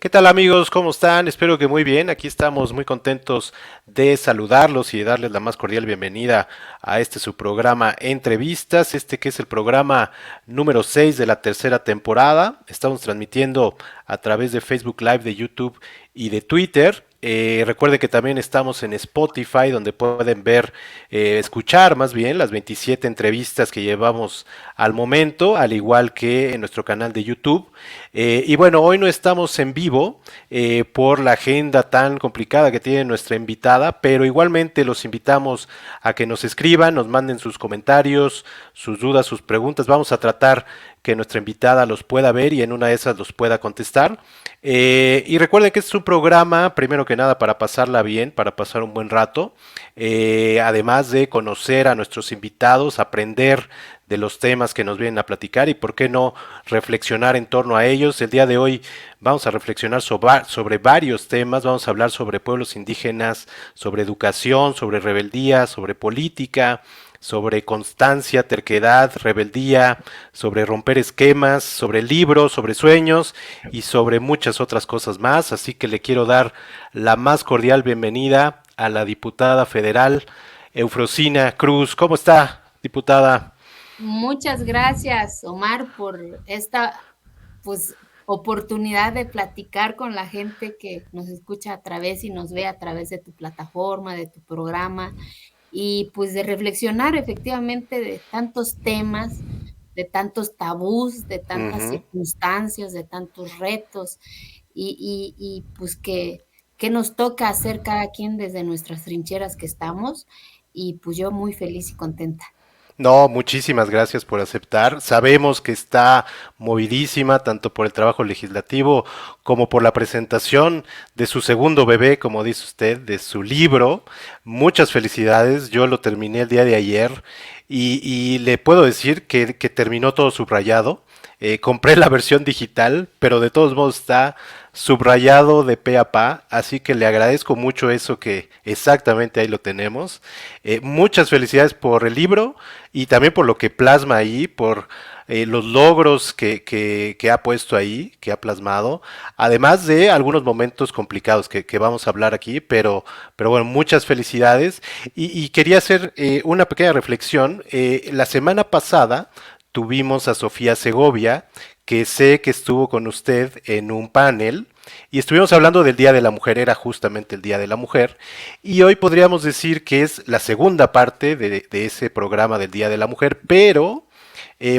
¿Qué tal amigos? ¿Cómo están? Espero que muy bien. Aquí estamos muy contentos de saludarlos y de darles la más cordial bienvenida a este su programa Entrevistas, este que es el programa número 6 de la tercera temporada. Estamos transmitiendo a través de Facebook Live, de YouTube y de Twitter. Recuerden que también estamos en Spotify, donde pueden ver, escuchar más bien las 27 entrevistas que llevamos al momento, al igual que en nuestro canal de YouTube. Y bueno, hoy no estamos en vivo por la agenda tan complicada que tiene nuestra invitada, pero igualmente los invitamos a que nos escriban, nos manden sus comentarios, sus dudas, sus preguntas. Vamos a tratar que nuestra invitada los pueda ver y en una de esas los pueda contestar. Y recuerden que este es un programa, primero que nada, para pasarla bien, para pasar un buen rato, además de conocer a nuestros invitados, aprender de los temas que nos vienen a platicar y por qué no reflexionar en torno a ellos. El día de hoy vamos a reflexionar sobre varios temas, vamos a hablar sobre pueblos indígenas, sobre educación, sobre rebeldía, sobre política, sobre constancia, terquedad, rebeldía, sobre romper esquemas, sobre libros, sobre sueños y sobre muchas otras cosas más. Así que le quiero dar la más cordial bienvenida a la diputada federal Eufrosina Cruz. ¿Cómo está, diputada? Muchas gracias, Omar, por esta pues oportunidad de platicar con la gente que nos escucha a través y nos ve a través de tu plataforma, de tu programa y pues de reflexionar efectivamente de tantos temas, de tantos tabús, de tantas Ujú. circunstancias, de tantos retos y pues que nos toca hacer cada quien desde nuestras trincheras que estamos y pues yo muy feliz y contenta. No, muchísimas gracias por aceptar. Sabemos que está movidísima tanto por el trabajo legislativo como por la presentación de su segundo bebé, como dice usted, de su libro. Muchas felicidades. Yo lo terminé el día de ayer y le puedo decir que terminó todo subrayado. Compré la versión digital, pero de todos modos está subrayado de pe a pa, así que le agradezco mucho eso que exactamente ahí lo tenemos. Muchas felicidades por el libro y también por lo que plasma ahí, por los logros que ha puesto ahí, que ha plasmado, además de algunos momentos complicados que vamos a hablar aquí, pero bueno, muchas felicidades. Y quería hacer una pequeña reflexión. La semana pasada tuvimos a Sofía Segovia, que sé que estuvo con usted en un panel y estuvimos hablando del Día de la Mujer, era justamente el Día de la Mujer, y hoy podríamos decir que es la segunda parte de ese programa del Día de la Mujer, pero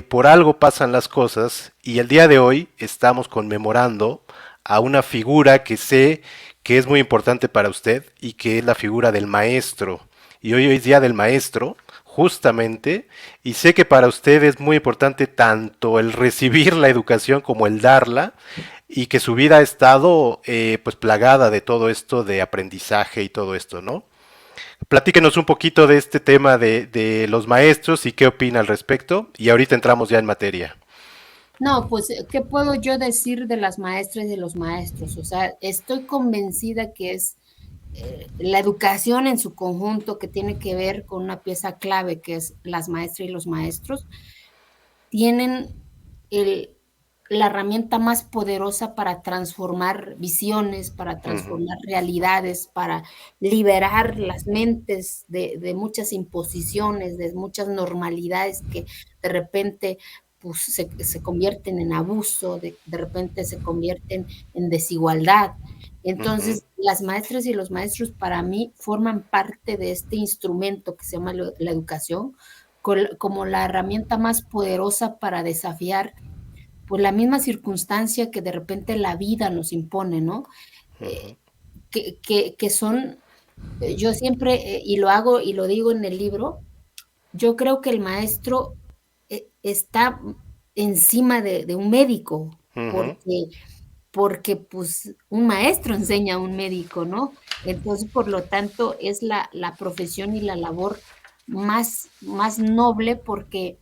por algo pasan las cosas y el día de hoy estamos conmemorando a una figura que sé que es muy importante para usted y que es la figura del maestro. Y hoy es Día del Maestro, justamente, y sé que para usted es muy importante tanto el recibir la educación como el darla, y que su vida ha estado pues plagada de todo esto de aprendizaje y todo esto, ¿no? Platíquenos un poquito de este tema de los maestros y qué opina al respecto, y ahorita entramos ya en materia. No, pues, ¿qué puedo yo decir de las maestras y de los maestros? O sea, estoy convencida que es la educación en su conjunto que tiene que ver con una pieza clave que es las maestras y los maestros, tienen el, la herramienta más poderosa para transformar visiones, para Uh -huh. transformar realidades, para liberar las mentes de muchas imposiciones, de muchas normalidades que de repente pues, se convierten en abuso, de repente se convierten en desigualdad. Uh -huh. Entonces, las maestras y los maestros para mí forman parte de este instrumento que se llama la educación, como la herramienta más poderosa para desafiar pues la misma circunstancia que de repente la vida nos impone, ¿no? Uh -huh. Eh, que son, yo siempre, y lo hago y lo digo en el libro, yo creo que el maestro está encima de un médico, Uh -huh. porque pues un maestro enseña a un médico, ¿no? Entonces, por lo tanto, es la profesión y la labor más noble porque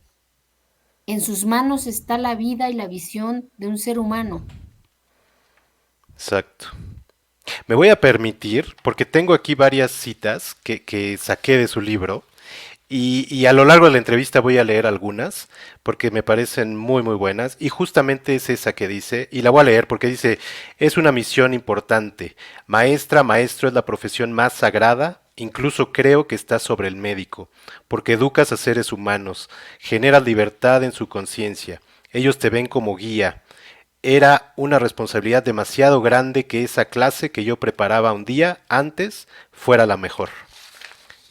en sus manos está la vida y la visión de un ser humano. Exacto. Me voy a permitir, porque tengo aquí varias citas que saqué de su libro, Y a lo largo de la entrevista voy a leer algunas porque me parecen muy muy buenas y justamente es esa que dice, y la voy a leer porque dice, es una misión importante. Maestra, maestro es la profesión más sagrada, incluso creo que está sobre el médico, porque educas a seres humanos, generas libertad en su conciencia, ellos te ven como guía. Era una responsabilidad demasiado grande que esa clase que yo preparaba un día antes fuera la mejor.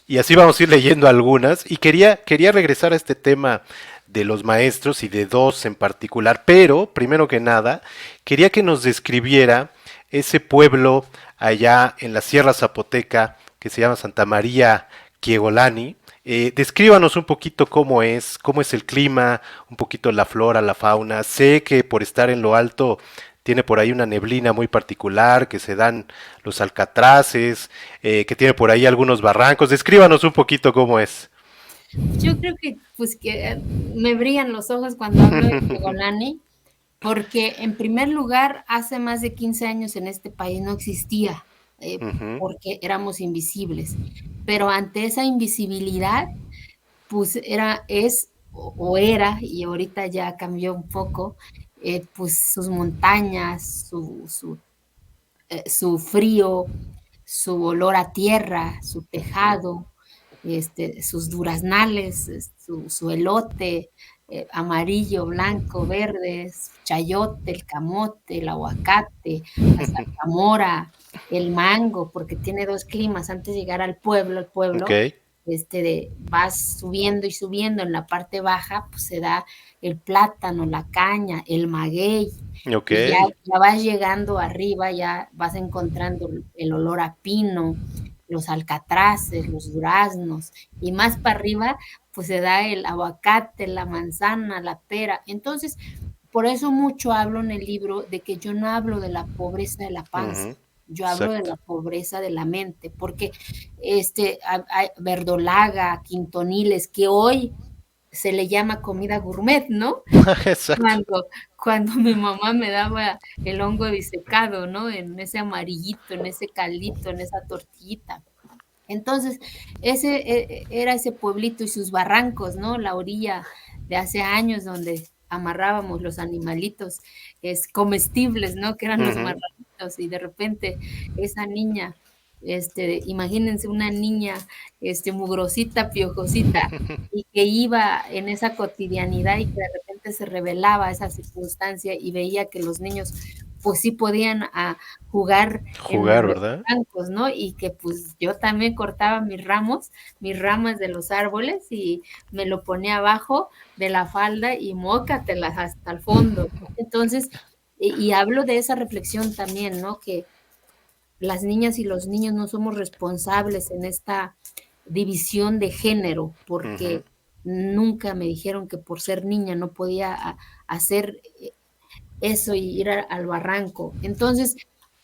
Y así vamos a ir leyendo algunas. Y quería regresar a este tema de los maestros y de dos en particular, pero primero que nada, quería que nos describiera ese pueblo allá en la Sierra Zapoteca que se llama Santa María Quiegolani. Descríbanos un poquito cómo es el clima, un poquito la flora, la fauna. Sé que por estar en lo alto tiene por ahí una neblina muy particular, que se dan los alcatraces, que tiene por ahí algunos barrancos. Descríbanos un poquito cómo es. Yo creo que, pues, que me brillan los ojos cuando hablo de Golani, porque en primer lugar, hace más de 15 años en este país no existía, Ujú, porque éramos invisibles. Pero ante esa invisibilidad, pues o era, y ahorita ya cambió un poco, pues sus montañas, su frío, su olor a tierra, su ujú, tejado, sus duraznales, su elote, amarillo, blanco, verde, su chayote, el camote, el aguacate, la zarzamora, el mango, porque tiene dos climas. Antes de llegar al pueblo, ok, vas subiendo y subiendo. En la parte baja, pues se da el plátano, la caña, el maguey, ok, y ya vas llegando arriba, ya vas encontrando el olor a pino, los alcatraces, los duraznos, y más para arriba, pues se da el aguacate, la manzana, la pera. Entonces, por eso mucho hablo en el libro de que yo no hablo de la pobreza de la panza, ujú, yo hablo de exacto, la pobreza de la mente, porque hay verdolaga, quintoniles, que hoy se le llama comida gourmet, ¿no? exacto, Cuando mi mamá me daba el hongo disecado, ¿no? En ese amarillito, en ese caldito, en esa tortillita. Entonces, era ese pueblito y sus barrancos, ¿no? La orilla de hace años donde amarrábamos los animalitos comestibles, ¿no? Que eran los ujú, marranitos, y de repente esa niña, imagínense una niña, mugrosita, piojosita, y que iba en esa cotidianidad y que de repente se revelaba esa circunstancia y veía que los niños pues sí podían jugar en jugar, los ¿verdad? bancos, ¿no? Y que pues yo también cortaba mis ramas de los árboles, y me lo ponía abajo de la falda y mócatelas hasta el fondo. Entonces, y hablo de esa reflexión también, ¿no? Que las niñas y los niños no somos responsables en esta división de género, Ujú, porque nunca me dijeron que por ser niña no podía hacer eso y ir al barranco. Entonces,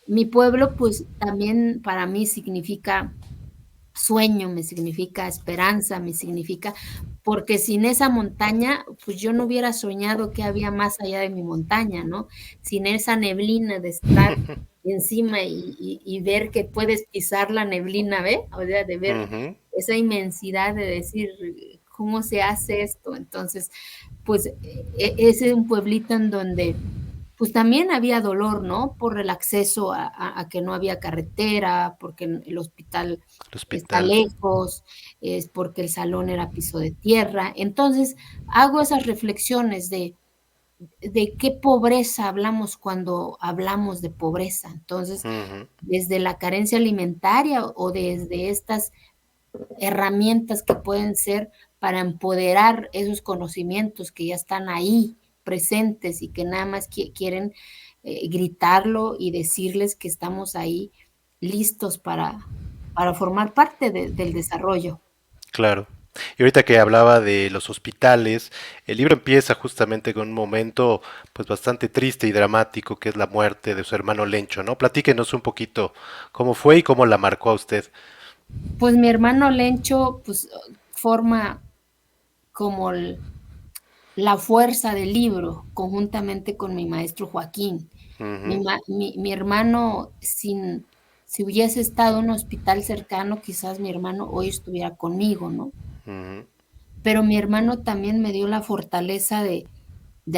mi pueblo, pues también para mí significa sueño, me significa esperanza, me significa, porque sin esa montaña, pues yo no hubiera soñado que había más allá de mi montaña, ¿no? Sin esa neblina de estar encima y ver que puedes pisar la neblina, ¿ve? O sea, de ver ujú, esa inmensidad de decir, ¿cómo se hace esto? Entonces, pues ese es un pueblito en donde pues también había dolor, ¿no? Por el acceso a que no había carretera, porque el hospital el está hospital. lejos, es porque el salón era piso de tierra. Entonces, hago esas reflexiones de qué pobreza hablamos cuando hablamos de pobreza. Entonces, Ujú, desde la carencia alimentaria o desde estas herramientas que pueden ser para empoderar esos conocimientos que ya están ahí presentes y que nada más quieren gritarlo y decirles que estamos ahí listos para formar parte del desarrollo. claro. Y ahorita que hablaba de los hospitales, el libro empieza justamente con un momento pues bastante triste y dramático que es la muerte de su hermano Lencho, ¿no? Platíquenos un poquito cómo fue y cómo la marcó a usted. Pues mi hermano Lencho, pues forma como la fuerza del libro, conjuntamente con mi maestro Joaquín. Ujú, Mi hermano, si hubiese estado en un hospital cercano, quizás mi hermano hoy estuviera conmigo, ¿no? Ujú, pero mi hermano también me dio la fortaleza de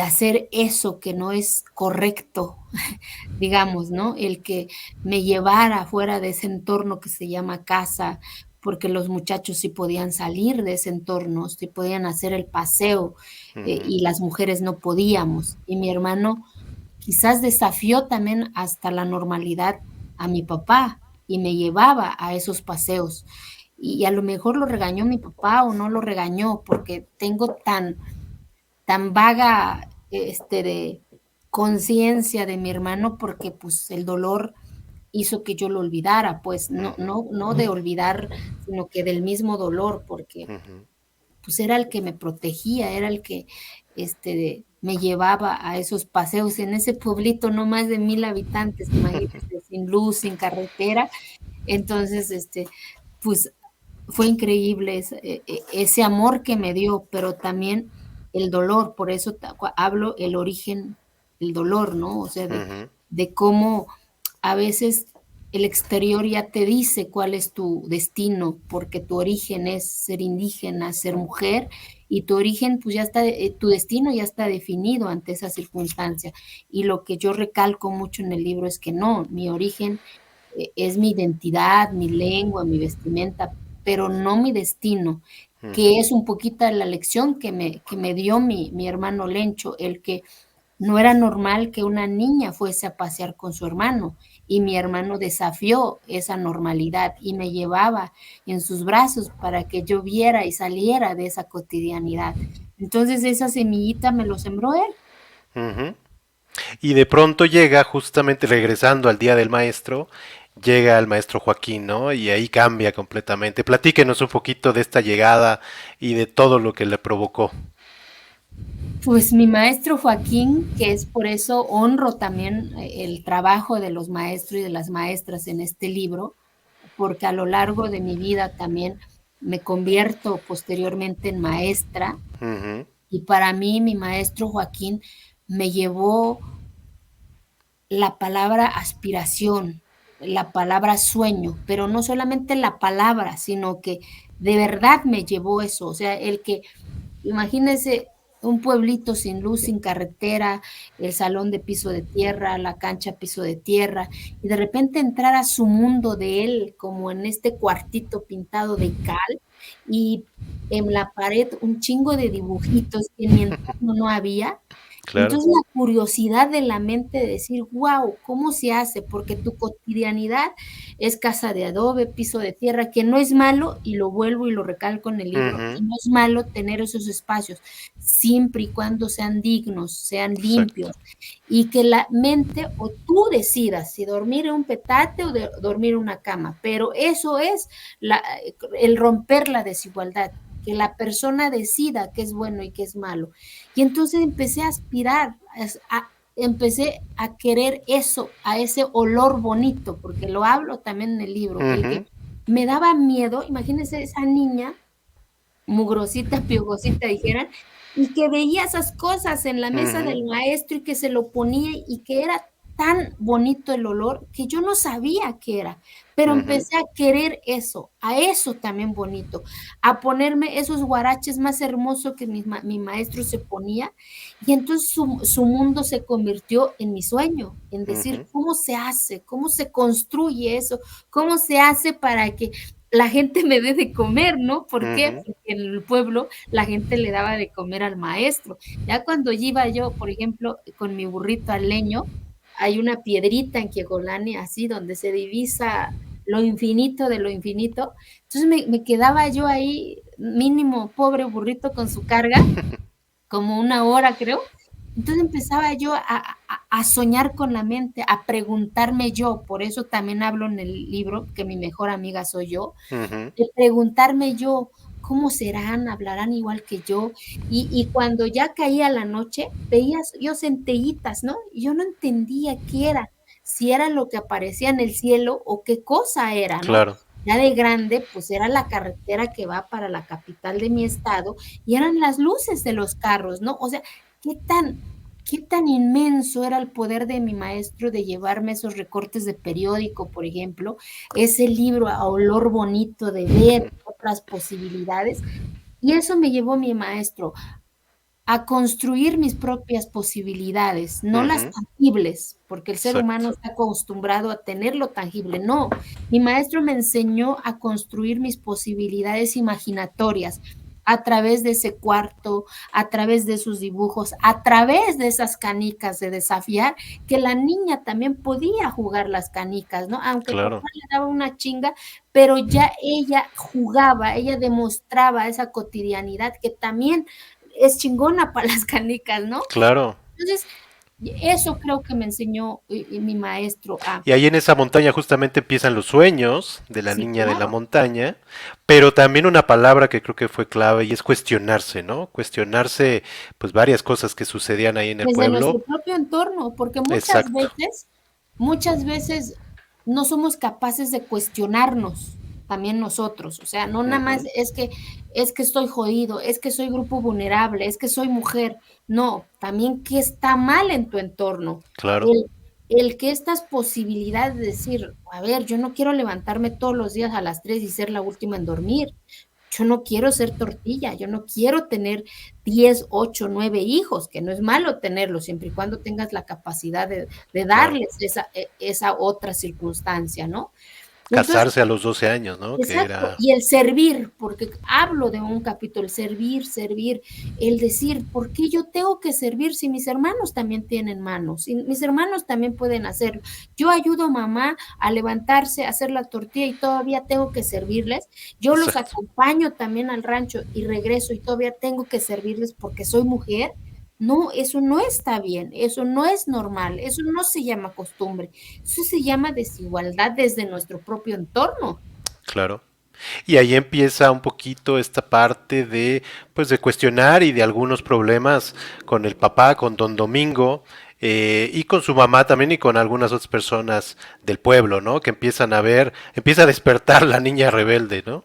hacer eso que no es correcto, digamos, ¿no? El que me llevara fuera de ese entorno que se llama casa, porque los muchachos sí podían salir de ese entorno, sí podían hacer el paseo, ujú, y las mujeres no podíamos. Y mi hermano quizás desafió también hasta la normalidad a mi papá y me llevaba a esos paseos. Y a lo mejor lo regañó mi papá o no lo regañó, porque tengo tan vaga de conciencia de mi hermano, porque pues el dolor hizo que yo lo olvidara, pues ujú, no de olvidar, sino que del mismo dolor, porque ujú, pues era el que me protegía, era el que me llevaba a esos paseos en ese pueblito, no más de 1000 habitantes, imagínense, sin luz, sin carretera. Entonces, pues fue increíble ese amor que me dio, pero también el dolor, por eso hablo el origen, el dolor, ¿no? O sea, ujú, de cómo a veces el exterior ya te dice cuál es tu destino, porque tu origen es ser indígena, ser mujer, y tu origen, pues ya está, tu destino ya está definido ante esa circunstancia. Y lo que yo recalco mucho en el libro es que no, mi origen es mi identidad, mi lengua, mi vestimenta, pero no mi destino, ujú, que es un poquito la lección que me dio mi hermano Lencho, el que no era normal que una niña fuese a pasear con su hermano y mi hermano desafió esa normalidad y me llevaba en sus brazos para que yo viera y saliera de esa cotidianidad. Entonces esa semillita me lo sembró él. ujú. Y de pronto llega, justamente regresando al Día del Maestro, llega el maestro Joaquín, ¿no? Y ahí cambia completamente. Platíquenos un poquito de esta llegada y de todo lo que le provocó. Pues mi maestro Joaquín, que es por eso honro también el trabajo de los maestros y de las maestras en este libro, porque a lo largo de mi vida también me convierto posteriormente en maestra Ujú, y para mí mi maestro Joaquín me llevó la palabra aspiración, la palabra sueño, pero no solamente la palabra, sino que de verdad me llevó eso, o sea, el que imagínese un pueblito sin luz, sin carretera, el salón de piso de tierra, la cancha piso de tierra, y de repente entrar a su mundo de él, como en este cuartito pintado de cal, y en la pared un chingo de dibujitos que en mi entorno no había. claro. Entonces la curiosidad de la mente de decir, wow, ¿cómo se hace? Porque tu cotidianidad es casa de adobe, piso de tierra, que no es malo, y lo vuelvo y lo recalco en el libro, Ujú, que no es malo tener esos espacios, siempre y cuando sean dignos, sean exacto. limpios, y que la mente o tú decidas si dormir en un petate o dormir en una cama, pero eso es el romper la desigualdad, que la persona decida qué es bueno y qué es malo. Y entonces empecé a aspirar, empecé a querer eso, a ese olor bonito, porque lo hablo también en el libro, el que Ujú, me daba miedo, imagínense esa niña mugrosita, piojosita, dijeran, y que veía esas cosas en la mesa ujú, del maestro y que se lo ponía y que era tan bonito el olor que yo no sabía qué era, pero ujú, empecé a querer eso, a eso también bonito, a ponerme esos guaraches más hermosos que mi maestro se ponía, y entonces su mundo se convirtió en mi sueño, en decir ujú, cómo se hace, cómo se construye eso, cómo se hace para que la gente me dé de comer, ¿no? ¿Por qué? ujú. Porque en el pueblo la gente le daba de comer al maestro. Ya cuando iba yo, por ejemplo, con mi burrito al leño, hay una piedrita en Quiecolani, así, donde se divisa lo infinito de lo infinito. Entonces me quedaba yo ahí, mínimo, pobre burrito con su carga, como una hora, creo. Entonces empezaba yo a soñar con la mente, a preguntarme yo, por eso también hablo en el libro que mi mejor amiga soy yo, Ujú, de preguntarme yo, ¿cómo serán? ¿Hablarán igual que yo? Y cuando ya caía la noche, veía yo centellitas, ¿no? Y yo no entendía qué era, si era lo que aparecía en el cielo o qué cosa era, ¿no? claro. Ya de grande, pues era la carretera que va para la capital de mi estado y eran las luces de los carros, ¿no? O sea, qué tan inmenso era el poder de mi maestro de llevarme esos recortes de periódico, por ejemplo, ese libro a olor bonito de ver otras posibilidades. Y eso me llevó mi maestro a construir mis propias posibilidades, no las Ujú, tangibles, porque el ser humano exacto, está acostumbrado a tener lo tangible. No, mi maestro me enseñó a construir mis posibilidades imaginatorias a través de ese cuarto, a través de sus dibujos, a través de esas canicas de desafiar, que la niña también podía jugar las canicas, ¿no? Aunque el papá claro, le daba una chinga, pero ya ella jugaba, ella demostraba esa cotidianidad que también es chingona para las canicas, ¿no? claro. Entonces, eso creo que me enseñó mi maestro a, Y ahí en esa montaña justamente empiezan los sueños de la sí, niña de la claro, montaña, pero también una palabra que creo que fue clave y es cuestionarse, ¿no? Cuestionarse pues varias cosas que sucedían ahí en el desde nuestro pueblo. propio entorno, porque Exacto. muchas veces no somos capaces de cuestionarnos también nosotros, o sea, no nada más Ujú, es que estoy jodido, es que soy grupo vulnerable, es que soy mujer, no, también que está mal en tu entorno. claro, El, el que estas posibilidades de decir, a ver, yo no quiero levantarme todos los días a las 3 y ser la última en dormir. Yo no quiero ser tortilla, yo no quiero tener 10, 8, 9 hijos, que no es malo tenerlos, siempre y cuando tengas la capacidad de claro. darles esa otra circunstancia, ¿no? Entonces, Casarse a los 12 años, ¿no? Que exacto, era, y el servir, porque hablo de un capítulo, el servir, servir, el decir, ¿por qué yo tengo que servir si mis hermanos también tienen manos? Si mis hermanos también pueden hacerlo. Yo ayudo a mamá a levantarse, a hacer la tortilla y todavía tengo que servirles. Yo los exacto, acompaño también al rancho y regreso y todavía tengo que servirles porque soy mujer. No, eso no está bien, eso no es normal, eso no se llama costumbre, eso se llama desigualdad desde nuestro propio entorno. claro. Y ahí empieza un poquito esta parte de, pues, de cuestionar y de algunos problemas con el papá, con Don Domingo, y con su mamá también y con algunas otras personas del pueblo, ¿no? Que empiezan a ver, empieza a despertar la niña rebelde, ¿no?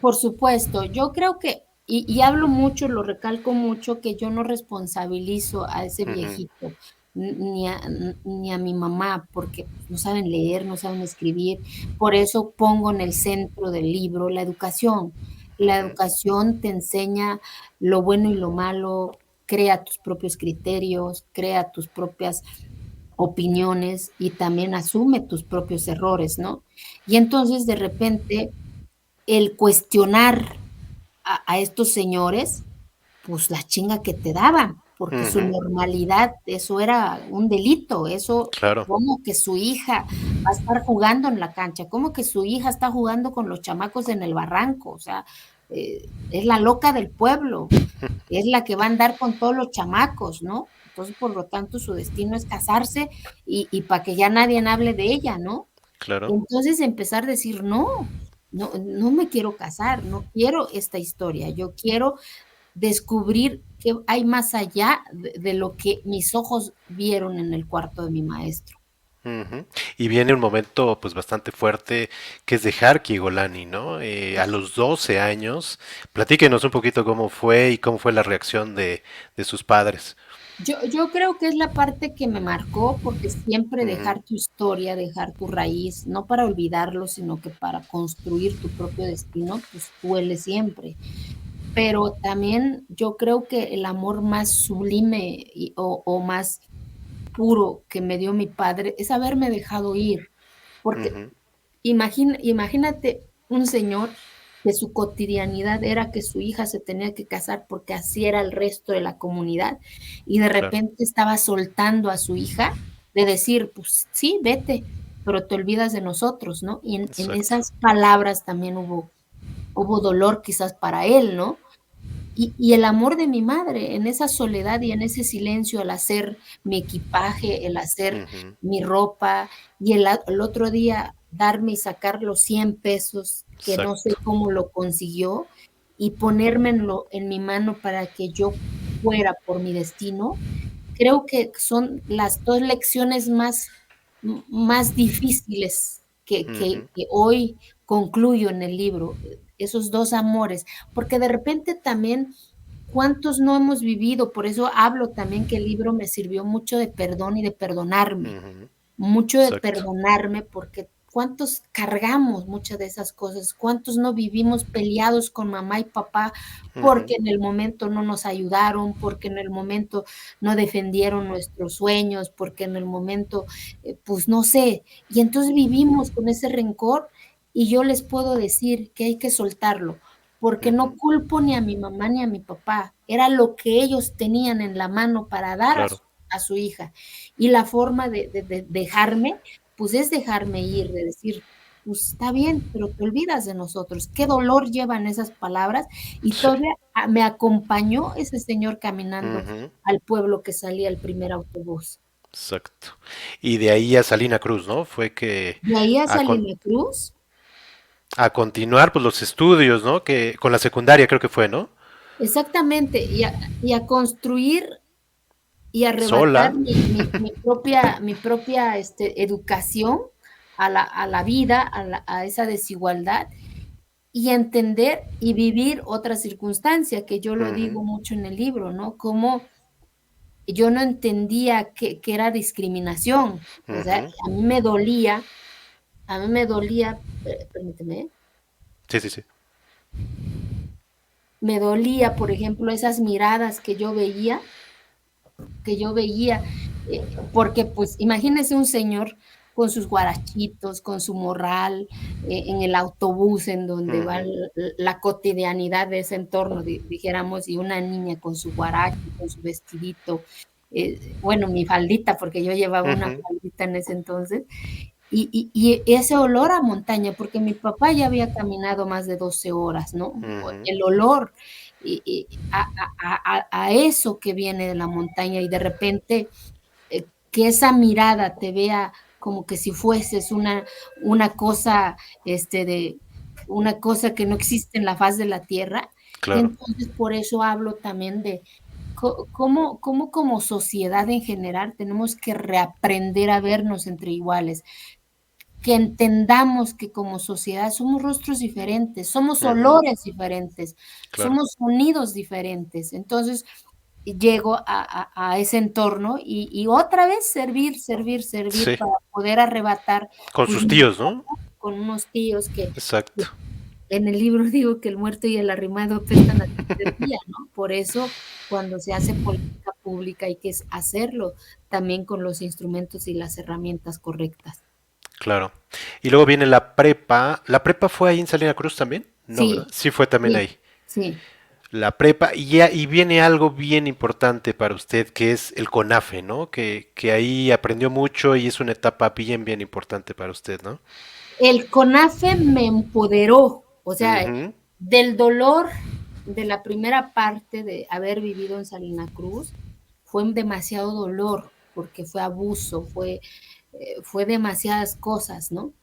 Por supuesto, yo creo que, y hablo mucho, lo recalco mucho, que yo no responsabilizo a ese Ujú, viejito ni a mi mamá, porque pues, no saben leer, no saben escribir. Por eso pongo en el centro del libro la educación. La ujú, educación te enseña lo bueno y lo malo, crea tus propios criterios, crea tus propias opiniones y también asume tus propios errores, ¿no? Y entonces de repente el cuestionar a estos señores, pues la chinga que te daban, porque su ujú, normalidad, eso era un delito, eso, claro, como que su hija va a estar jugando en la cancha, como que su hija está jugando con los chamacos en el barranco, o sea, es la loca del pueblo, es la que va a andar con todos los chamacos, ¿no? Entonces, por lo tanto, su destino es casarse y para que ya nadie hable de ella, ¿no? claro. Entonces empezar a decir, no, no, no me quiero casar, no quiero esta historia, yo quiero descubrir qué hay más allá de lo que mis ojos vieron en el cuarto de mi maestro. Ujú. Y viene un momento pues bastante fuerte que es de Harky Golani, ¿no? A los 12 años, platíquenos un poquito cómo fue y cómo fue la reacción de sus padres. Yo creo que es la parte que me marcó, porque siempre Ujú, dejar tu historia, dejar tu raíz, no para olvidarlo, sino que para construir tu propio destino, pues duele siempre. Pero también yo creo que el amor más sublime o más puro que me dio mi padre es haberme dejado ir, porque ujú, imagínate un señor que su cotidianidad era que su hija se tenía que casar porque así era el resto de la comunidad y de claro, repente estaba soltando a su hija de decir, pues sí, vete, pero te olvidas de nosotros, ¿no? Y en exacto. esas palabras también hubo dolor quizás para él, ¿no? Y el amor de mi madre en esa soledad y en ese silencio, al hacer mi equipaje, el hacer Ujú, mi ropa y el otro día darme y sacar los 100 pesos, que no sé exacto. cómo lo consiguió, y ponérmelo en mi mano para que yo fuera por mi destino, creo que son las 2 lecciones más difíciles Ujú, que hoy concluyo en el libro, esos 2 amores, porque de repente también, ¿cuántos no hemos vivido? Por eso hablo también que el libro me sirvió mucho de perdón y de perdonarme, ujú, mucho de exacto. perdonarme, porque cuántos cargamos muchas de esas cosas, cuántos no vivimos peleados con mamá y papá porque Ujú, en el momento no nos ayudaron, porque en el momento no defendieron nuestros sueños, porque en el momento, pues no sé, y entonces vivimos con ese rencor y yo les puedo decir que hay que soltarlo, porque no ujú, culpo ni a mi mamá ni a mi papá, era lo que ellos tenían en la mano para dar claro. a su hija. Y la forma de dejarme, pues es dejarme ir, de decir, pues está bien, pero te olvidas de nosotros. Qué dolor llevan esas palabras. Y Sí. todavía me acompañó ese señor caminando Ujú, al pueblo que salía el primer autobús. exacto. Y de ahí a Salina Cruz, ¿no? Fue que De ahí a a, con- Salina Cruz, a continuar pues los estudios, ¿no? Que con la secundaria creo que fue, ¿no? exactamente, y a construir y arrebatar Sola. mi propia educación a la vida, a esa desigualdad y entender y vivir otra circunstancia, que yo lo Ujú, digo mucho en el libro, ¿no? Como yo no entendía que era discriminación, o sea, ujú. a mí me dolía, permíteme, Sí, sí, sí. me dolía, por ejemplo, esas miradas que yo veía, porque pues imagínese un señor con sus guarachitos, con su morral, en el autobús en donde va Ujú, la cotidianidad de ese entorno, dijéramos, y una niña con su guarache, con su vestidito, bueno, mi faldita, porque yo llevaba una ujú, faldita en ese entonces, y ese olor a montaña, porque mi papá ya había caminado más de 12 horas, ¿no? ujú. El olor a eso que viene de la montaña y de repente que esa mirada te vea como que si fueses una cosa, de una cosa que no existe en la faz de la tierra. Y Claro. entonces por eso hablo también de cómo como sociedad en general tenemos que reaprender a vernos entre iguales, que entendamos que como sociedad somos rostros diferentes, somos Ujú, olores diferentes, claro. somos sonidos diferentes. Entonces, llego a ese entorno y otra vez servir, servir, servir Sí. para poder arrebatar, Con pues, sus tíos, ¿no? con unos tíos que Exacto. en el libro digo que el muerto y el arrimado apestan a tercer día, ¿no? Por eso, cuando se hace política pública hay que hacerlo también con los instrumentos y las herramientas correctas. Claro. Y luego viene la prepa. ¿La prepa fue ahí en Salina Cruz también? No, ¿verdad? Sí, Sí fue también sí, ahí. sí. La prepa. Y viene algo bien importante para usted, que es el CONAFE, ¿no? Que ahí aprendió mucho y es una etapa bien, bien importante para usted, ¿no? El CONAFE me empoderó, o sea, Ujú, del dolor de la primera parte de haber vivido en Salina Cruz, fue demasiado dolor, porque fue abuso, fue demasiadas cosas, ¿no?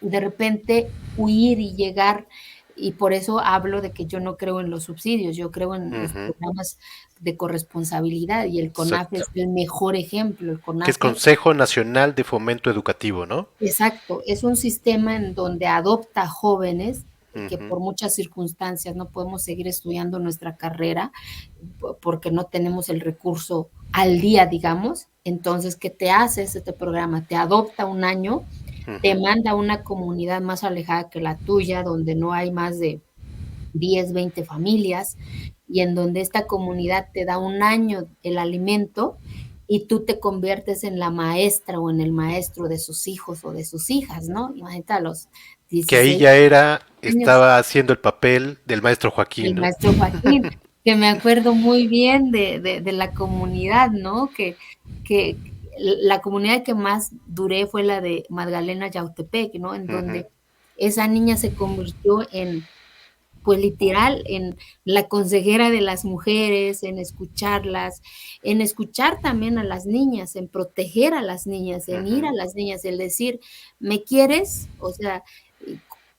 De repente huir y llegar, y por eso hablo de que yo no creo en los subsidios, yo creo en los ujú, programas de corresponsabilidad y el CONAFE exacto. es el mejor ejemplo. El Que es CONAFE. Consejo Nacional de Fomento Educativo, ¿no? Exacto, es un sistema en donde adopta jóvenes que Ujú, por muchas circunstancias no podemos seguir estudiando nuestra carrera porque no tenemos el recurso al día, digamos. Entonces, ¿qué te hace este programa? Te adopta un año, te ujú, manda a una comunidad más alejada que la tuya, donde no hay más de 10, 20 familias, y en donde esta comunidad te da un año el alimento y tú te conviertes en la maestra o en el maestro de sus hijos o de sus hijas, ¿no? Imagínate a los que ahí 16 ya era, años, estaba haciendo el papel del maestro Joaquín, el ¿no? maestro Joaquín, que me acuerdo muy bien de la comunidad, ¿no? Que la comunidad que más duré fue la de Magdalena Yautepec, ¿no? En Ujú, donde esa niña se convirtió en, pues literal, en la consejera de las mujeres, en escucharlas, en escuchar también a las niñas, en proteger a las niñas, en ir a ujú, las niñas, el decir, ¿me quieres? O sea,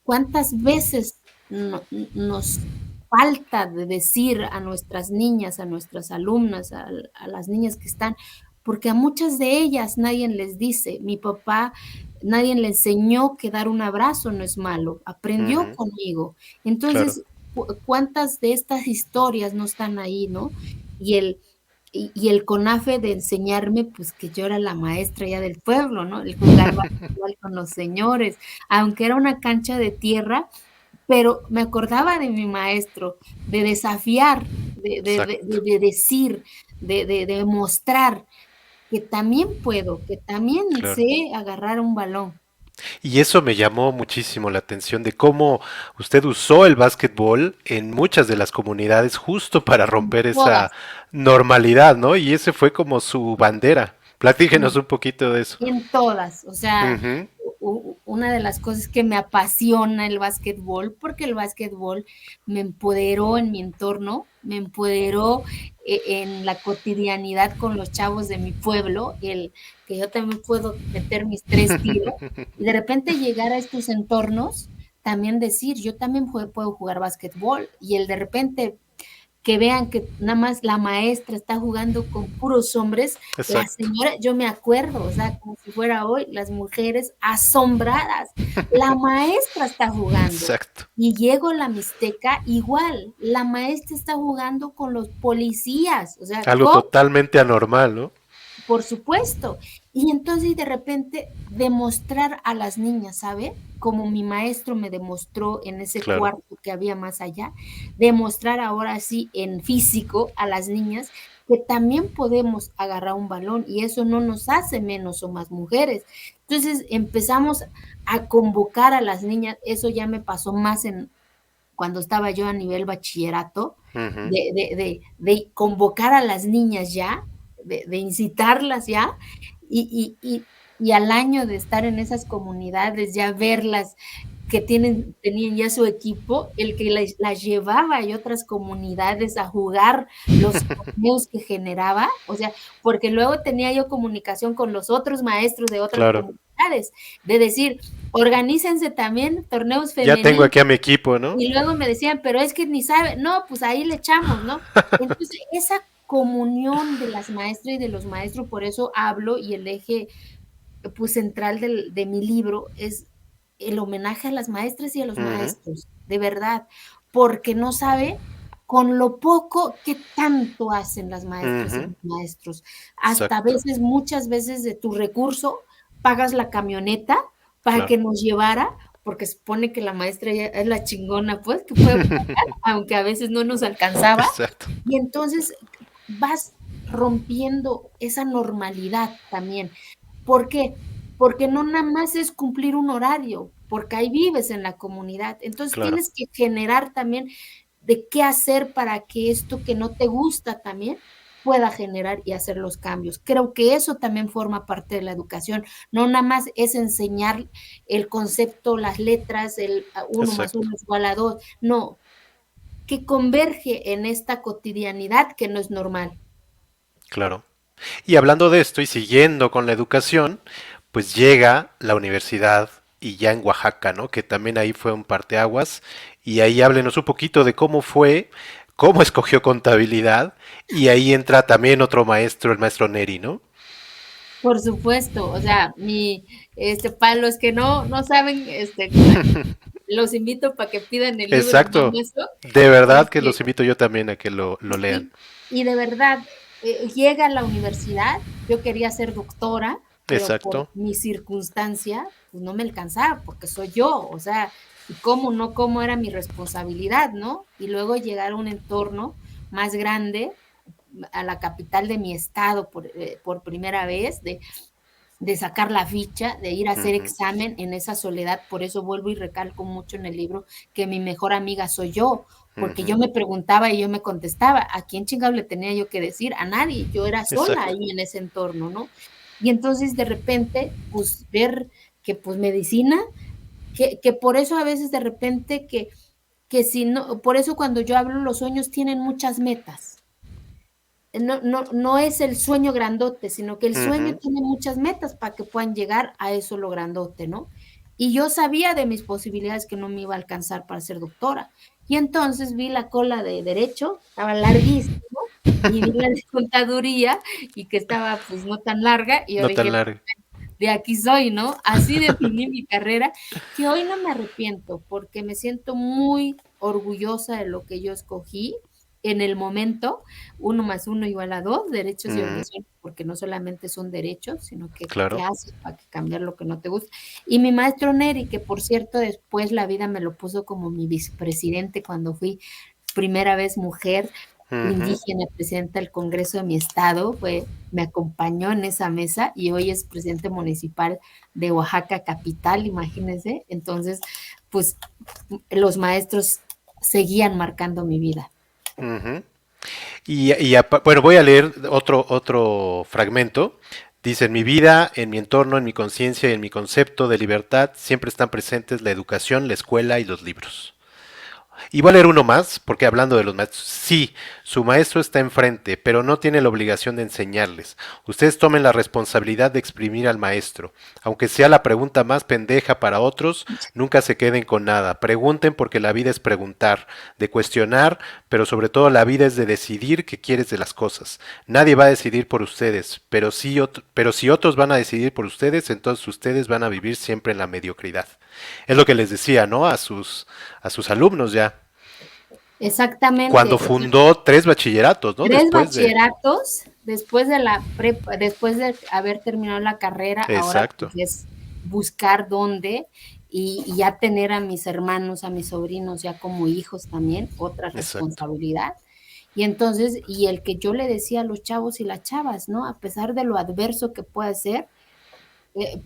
¿cuántas veces nos falta de decir a nuestras niñas, a nuestras alumnas, a las niñas que están, porque a muchas de ellas nadie les dice, mi papá, nadie le enseñó que dar un abrazo no es malo, aprendió ujú, conmigo. claro. Entonces, ¿cuántas de estas historias no están ahí, no? Y el, y el CONAFE de enseñarme, pues que yo era la maestra ya del pueblo, ¿no? El jugar basquetbol con los señores, aunque era una cancha de tierra, pero me acordaba de mi maestro, de desafiar, Exacto, de decir, de mostrar que también puedo, que también claro. sé agarrar un balón. Y eso me llamó muchísimo la atención de cómo usted usó el básquetbol en muchas de las comunidades justo para romper esa Todas. normalidad, ¿no? Y ese fue como su bandera. Platígenos un poquito de eso. En todas, o sea, Ujú, una de las cosas que me apasiona el básquetbol, porque el básquetbol me empoderó en mi entorno, me empoderó en la cotidianidad con los chavos de mi pueblo, el que yo también puedo meter mis 3 tiros y de repente llegar a estos entornos, también decir, yo también puedo jugar básquetbol y el de repente que vean que nada más la maestra está jugando con puros hombres, la exacto, señora, yo me acuerdo, o sea, como si fuera hoy, las mujeres asombradas, la maestra está jugando. exacto. Y llego a la Mixteca, igual, la maestra está jugando con los policías, o sea, Algo ¿cómo? totalmente anormal, ¿no? Por supuesto. Y entonces de repente demostrar a las niñas, ¿sabe? Como mi maestro me demostró en ese Claro. cuarto que había más allá, demostrar ahora sí en físico a las niñas que también podemos agarrar un balón y eso no nos hace menos o más mujeres. Entonces empezamos a convocar a las niñas, eso ya me pasó más en cuando estaba yo a nivel bachillerato, Ujú, de convocar a las niñas ya, de incitarlas ya, y, y, y, y al año de estar en esas comunidades, ya verlas que tenían ya su equipo, el que las llevaba a otras comunidades a jugar los torneos que generaba, o sea, porque luego tenía yo comunicación con los otros maestros de otras claro. comunidades, de decir, organícense también torneos Ya tengo femeninos aquí a mi equipo, ¿no? y luego me decían, pero es que ni sabe, no, pues ahí le echamos, ¿no? Entonces, esa comunión de las maestras y de los maestros, por eso hablo y el eje pues central de mi libro es el homenaje a las maestras y a los Ujú, maestros, de verdad, porque no sabe con lo poco que tanto hacen las maestras y ujú, los maestros. Hasta a exacto, veces, muchas veces de tu recurso, pagas la camioneta para claro. que nos llevara, porque se supone que la maestra ya es la chingona, pues, que puede pagar, aunque a veces no nos alcanzaba. Exacto. Y entonces vas rompiendo esa normalidad también. ¿Por qué? Porque no nada más es cumplir un horario, porque ahí vives en la comunidad. Entonces Claro, tienes que generar también de qué hacer para que esto que no te gusta también pueda generar y hacer los cambios. Creo que eso también forma parte de la educación. No nada más es enseñar el concepto, las letras, el uno más exacto, uno es igual a dos. No, que converge en esta cotidianidad que no es normal. claro. Y hablando de esto y siguiendo con la educación, pues llega la universidad y ya en Oaxaca, ¿no? Que también ahí fue un parteaguas. Y ahí háblenos un poquito de cómo fue, cómo escogió contabilidad. Y ahí entra también otro maestro, el maestro Neri, ¿no? Por supuesto, o sea, para los que no saben, los invito para que pidan el libro en Exacto. Amazon, De verdad que los porque invito yo también a que lo lean. sí, y de verdad, llega a la universidad, yo quería ser doctora, pero por Exacto. mi circunstancia, pues no me alcanzaba, porque soy yo, o sea, y cómo no, cómo era mi responsabilidad, ¿no? Y luego llegar a un entorno más grande, a la capital de mi estado por primera vez, de sacar la ficha, de ir a hacer Ujú, examen en esa soledad. Por eso vuelvo y recalco mucho en el libro que mi mejor amiga soy yo, porque ujú. yo me preguntaba y yo me contestaba, ¿a quién chingado le tenía yo que decir? A nadie, yo era sola Exacto. ahí en ese entorno, ¿no? Y entonces de repente, pues ver que pues medicina, que por eso a veces de repente que si no, por eso cuando yo hablo los sueños tienen muchas metas, no es el sueño grandote, sino que el sueño Ujú, tiene muchas metas para que puedan llegar a eso lo grandote, ¿no? Y yo sabía de mis posibilidades que no me iba a alcanzar para ser doctora. Y entonces vi la cola de derecho, estaba larguísimo, y vi la de contaduría y que estaba pues no tan larga, y yo no tan dije, largo. de aquí soy, ¿no? Así definí mi carrera, que hoy no me arrepiento porque me siento muy orgullosa de lo que yo escogí en el momento, 1 más 1 igual a 2, derechos y Ujú, obligaciones, porque no solamente son derechos, sino que qué claro. haces para cambiar lo que no te gusta. Y mi maestro Neri, que por cierto después la vida me lo puso como mi vicepresidente cuando fui primera vez mujer Ujú. indígena presidenta del Congreso de mi estado, me acompañó en esa mesa y hoy es presidente municipal de Oaxaca capital, imagínense. Entonces, pues los maestros seguían marcando mi vida. Ujú. Bueno, voy a leer otro fragmento. Dice, en mi vida, en mi entorno, en mi conciencia y en mi concepto de libertad siempre están presentes la educación, la escuela y los libros. Y voy a leer uno más, porque hablando de los maestros, sí, su maestro está enfrente, pero no tiene la obligación de enseñarles. Ustedes tomen la responsabilidad de exprimir al maestro. Aunque sea la pregunta más pendeja para otros, nunca se queden con nada. Pregunten porque la vida es preguntar, de cuestionar, pero sobre todo la vida es de decidir qué quieres de las cosas. Nadie va a decidir por ustedes, pero si otros van a decidir por ustedes, entonces ustedes van a vivir siempre en la mediocridad. Es lo que les decía, ¿no? A sus alumnos ya. Cuando Exactamente, o sea, fundó 3 bachilleratos, ¿no? 3 bachilleratos después de la prepa, después de haber terminado la carrera, ahora pues Exacto, es buscar dónde y ya tener a mis hermanos, a mis sobrinos ya como hijos también, otra exacto, responsabilidad. Y entonces, y el que yo le decía a los chavos y las chavas, ¿no? A pesar de lo adverso que puede ser,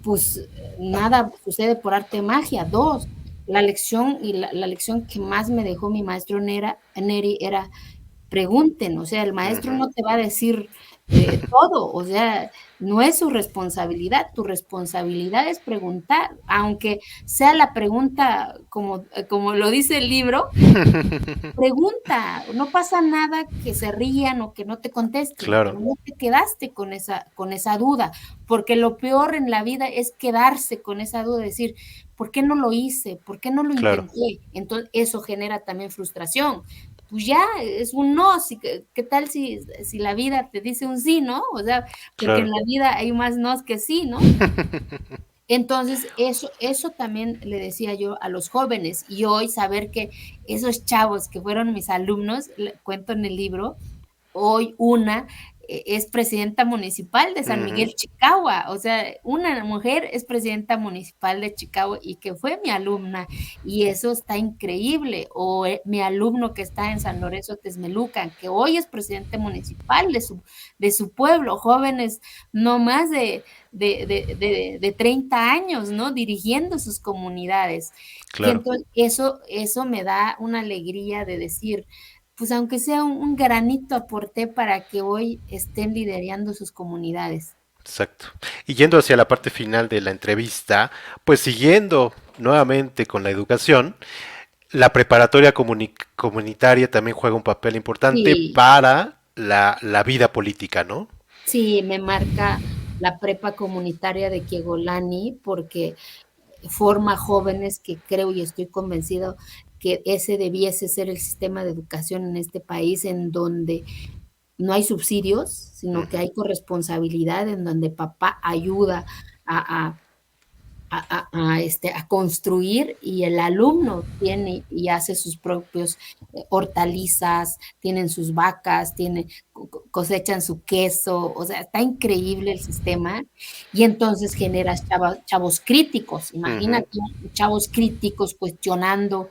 pues nada sucede por arte de magia. Dos, la lección y la lección que más me dejó mi maestro Neri era pregunten, o sea, el maestro ujú, no te va a decir todo, o sea, no es su responsabilidad, tu responsabilidad es preguntar, aunque sea la pregunta como lo dice el libro, pregunta, no pasa nada que se rían o que no te contesten, pero claro, no te quedaste con esa duda, porque lo peor en la vida es quedarse con esa duda, decir, ¿por qué no lo hice? ¿Por qué no lo claro, intenté? Entonces, eso genera también frustración. Pues ya es un no, ¿qué tal si la vida te dice un sí, ¿no? O sea, porque en claro. la vida hay más nos que sí, ¿no? Entonces, eso también le decía yo a los jóvenes y hoy saber que esos chavos que fueron mis alumnos, cuento en el libro, hoy una es presidenta municipal de San Ujú, Miguel, Chicago. O sea, una mujer es presidenta municipal de Chicago y que fue mi alumna y eso está increíble. O mi alumno que está en San Lorenzo Texmelucan, que hoy es presidente municipal de su pueblo, jóvenes no más de 30 años, ¿no? Dirigiendo sus comunidades. Y claro, entonces eso me da una alegría de decir, pues aunque sea un granito aporté para que hoy estén liderando sus comunidades. exacto. Y yendo hacia la parte final de la entrevista, pues siguiendo nuevamente con la educación, la preparatoria comunitaria también juega un papel importante Sí, para la vida política, ¿no? sí, me marca la prepa comunitaria de Kiegolani porque forma jóvenes que creo y estoy convencido que ese debiese ser el sistema de educación en este país en donde no hay subsidios, sino que Ujú, hay corresponsabilidad, en donde papá ayuda a, a a construir y el alumno tiene y hace sus propios hortalizas, tienen sus vacas, cosechan su queso, o sea, está increíble el sistema y entonces generas chavos críticos, ujú, imagínate, chavos críticos cuestionando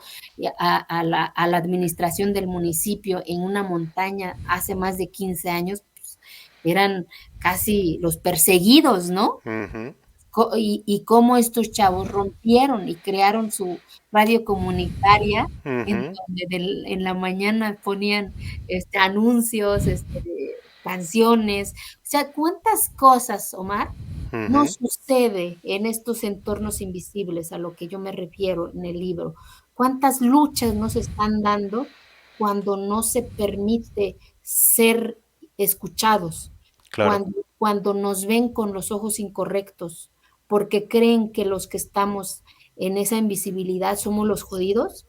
a la administración del municipio en una montaña hace más de 15 años, pues, eran casi los perseguidos, ¿no? ujú, Y cómo estos chavos rompieron y crearon su radio comunitaria en ujú, donde en la mañana ponían anuncios, canciones. O sea, ¿cuántas cosas, Omar, no ujú, sucede en estos entornos invisibles a lo que yo me refiero en el libro? ¿Cuántas luchas no se están dando cuando no se permite ser escuchados? claro, Cuando nos ven con los ojos incorrectos, porque creen que los que estamos en esa invisibilidad somos los jodidos,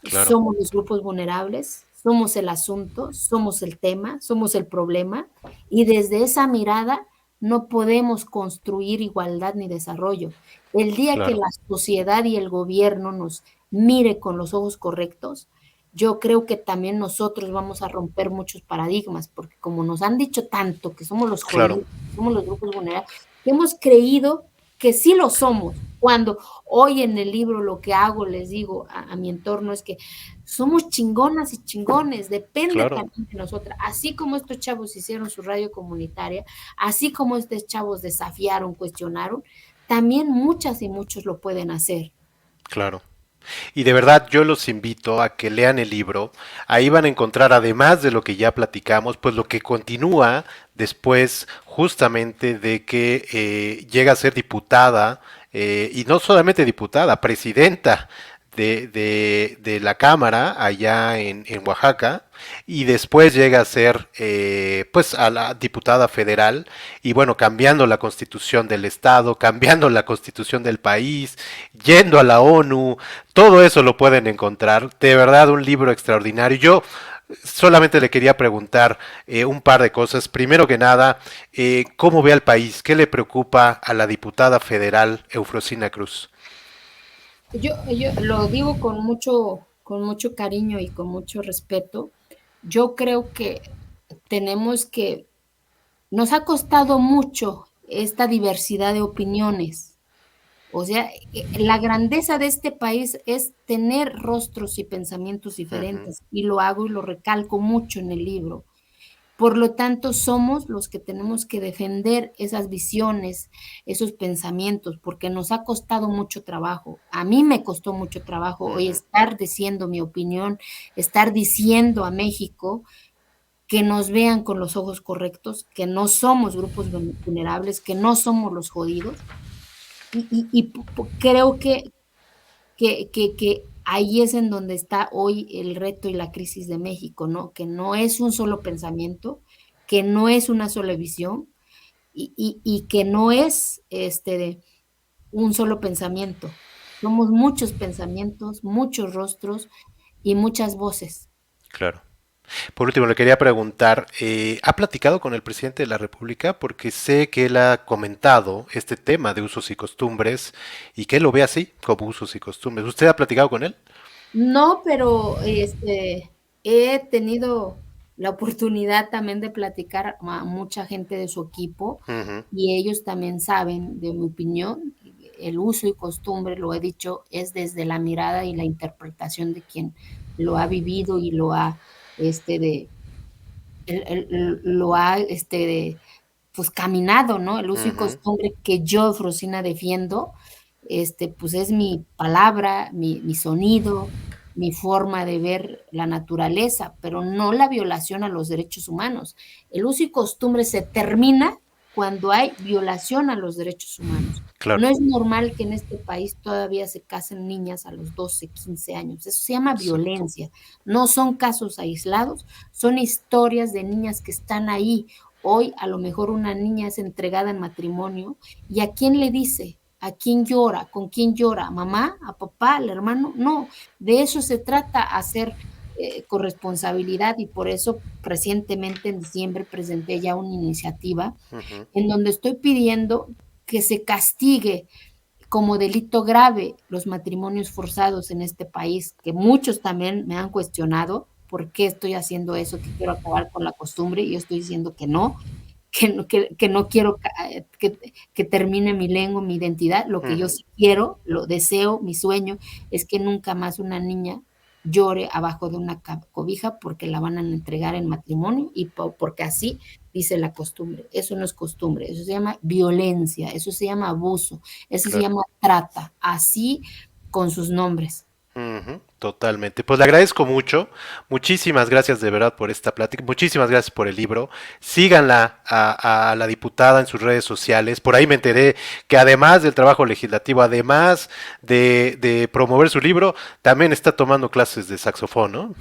claro, somos los grupos vulnerables, somos el asunto, somos el tema, somos el problema, y desde esa mirada no podemos construir igualdad ni desarrollo. El día que claro, la sociedad y el gobierno nos mire con los ojos correctos, yo creo que también nosotros vamos a romper muchos paradigmas, porque como nos han dicho tanto que somos los Claro, jodidos, que somos los grupos vulnerables, que hemos creído que sí lo somos. Cuando hoy en el libro lo que hago, les digo a mi entorno, es que somos chingonas y chingones, depende claro, también de nosotras. Así como estos chavos hicieron su radio comunitaria, así como estos chavos desafiaron, cuestionaron, también muchas y muchos lo pueden hacer. claro. Y de verdad yo los invito a que lean el libro. Ahí van a encontrar, además de lo que ya platicamos, pues lo que continúa después justamente de que llega a ser diputada, y no solamente diputada, presidenta de la Cámara allá en Oaxaca, y después llega a ser pues a la diputada federal, y bueno, cambiando la constitución del estado, cambiando la constitución del país, yendo a la ONU, todo eso lo pueden encontrar. De verdad, un libro extraordinario. Yo solamente le quería preguntar un par de cosas. Primero que nada, ¿cómo ve al país? ¿Qué le preocupa a la diputada federal Eufrosina Cruz? Yo lo digo con mucho cariño y con mucho respeto. Yo creo que tenemos que, nos ha costado mucho esta diversidad de opiniones. O sea, la grandeza de este país es tener rostros y pensamientos Ujú, diferentes, y lo hago y lo recalco mucho en el libro. Por lo tanto, somos los que tenemos que defender esas visiones, esos pensamientos, porque nos ha costado mucho trabajo. A mí me costó mucho trabajo hoy ujú, estar diciendo mi opinión, estar diciendo a México que nos vean con los ojos correctos, que no somos grupos vulnerables, que no somos los jodidos. Creo que ahí es en donde está hoy el reto y la crisis de México, ¿no? Que no es un solo pensamiento, que no es una sola visión y que no es un solo pensamiento. Somos muchos pensamientos, muchos rostros y muchas voces. claro. Por último, le quería preguntar, ¿ha platicado con el presidente de la República? Porque sé que él ha comentado este tema de usos y costumbres y que él lo ve así, como usos y costumbres. ¿Usted ha platicado con él? No, pero he tenido la oportunidad también de platicar a mucha gente de su equipo, Ujú, y ellos también saben de mi opinión. El uso y costumbre, lo he dicho, es desde la mirada y la interpretación de quien lo ha vivido y lo ha, de, lo ha, pues caminado, ¿no? El uso y ujú, costumbre que yo, Frosina, defiendo, pues es mi palabra, mi sonido, mi forma de ver la naturaleza, pero no la violación a los derechos humanos. El uso y costumbre se termina cuando hay violación a los derechos humanos. claro. No es normal que en este país todavía se casen niñas a los 12, 15 años. Eso se llama Exacto. violencia. No son casos aislados, son historias de niñas que están ahí. Hoy a lo mejor una niña es entregada en matrimonio, y ¿a quién le dice? ¿A quién llora? ¿Con quién llora? ¿A mamá? ¿A papá? ¿Al hermano? No, de eso se trata, hacer corresponsabilidad, y por eso recientemente en diciembre presenté ya una iniciativa Ujú, en donde estoy pidiendo que se castigue como delito grave los matrimonios forzados en este país, que muchos también me han cuestionado por qué estoy haciendo eso, que quiero acabar con la costumbre, y yo estoy diciendo que no quiero que termine mi lengua, mi identidad. Lo que yo ujú, sí quiero, lo deseo, mi sueño es que nunca más una niña llore abajo de una cobija porque la van a entregar en matrimonio, y porque así dice la costumbre. Eso no es costumbre, eso se llama violencia, eso se llama abuso, eso se claro. llama trata, así con sus nombres. Ujú, totalmente. Pues le agradezco mucho. Muchísimas gracias de verdad por esta plática. Muchísimas gracias por el libro. Síganla a la diputada en sus redes sociales. Por ahí me enteré que además del trabajo legislativo, además de promover su libro, también está tomando clases de saxofón, ¿no?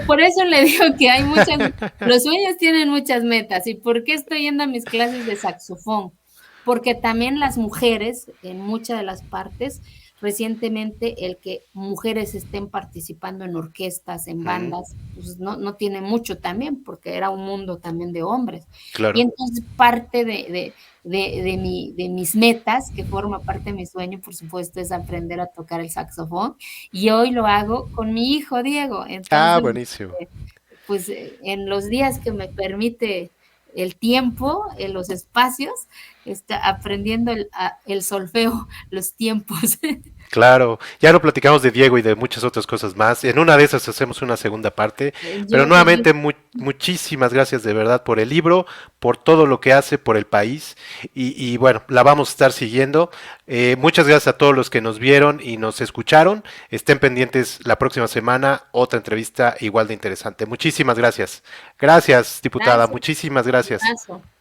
Por eso le digo que hay muchas, los sueños tienen muchas metas. ¿Y por qué estoy yendo a mis clases de saxofón? porque también las mujeres, en muchas de las partes, recientemente el que mujeres estén participando en orquestas, en Mm, bandas, pues no tiene mucho también, porque era un mundo también de hombres. Y claro. entonces parte de mis metas, que forma parte de mi sueño, por supuesto, es aprender a tocar el saxofón, y hoy lo hago con mi hijo Diego. Ah, Entonces, buenísimo. pues en los días que me permite el tiempo, en los espacios, está aprendiendo el solfeo, los tiempos. Claro, ya lo platicamos de Diego y de muchas otras cosas más. En una de esas hacemos una segunda parte, pero Yo nuevamente muchísimas gracias de verdad por el libro, por todo lo que hace por el país y bueno, la vamos a estar siguiendo. Muchas gracias a todos los que nos vieron y nos escucharon. Estén pendientes la próxima semana, otra entrevista igual de interesante. Muchísimas gracias. Gracias, diputada, gracias, muchísimas un gracias. abrazo.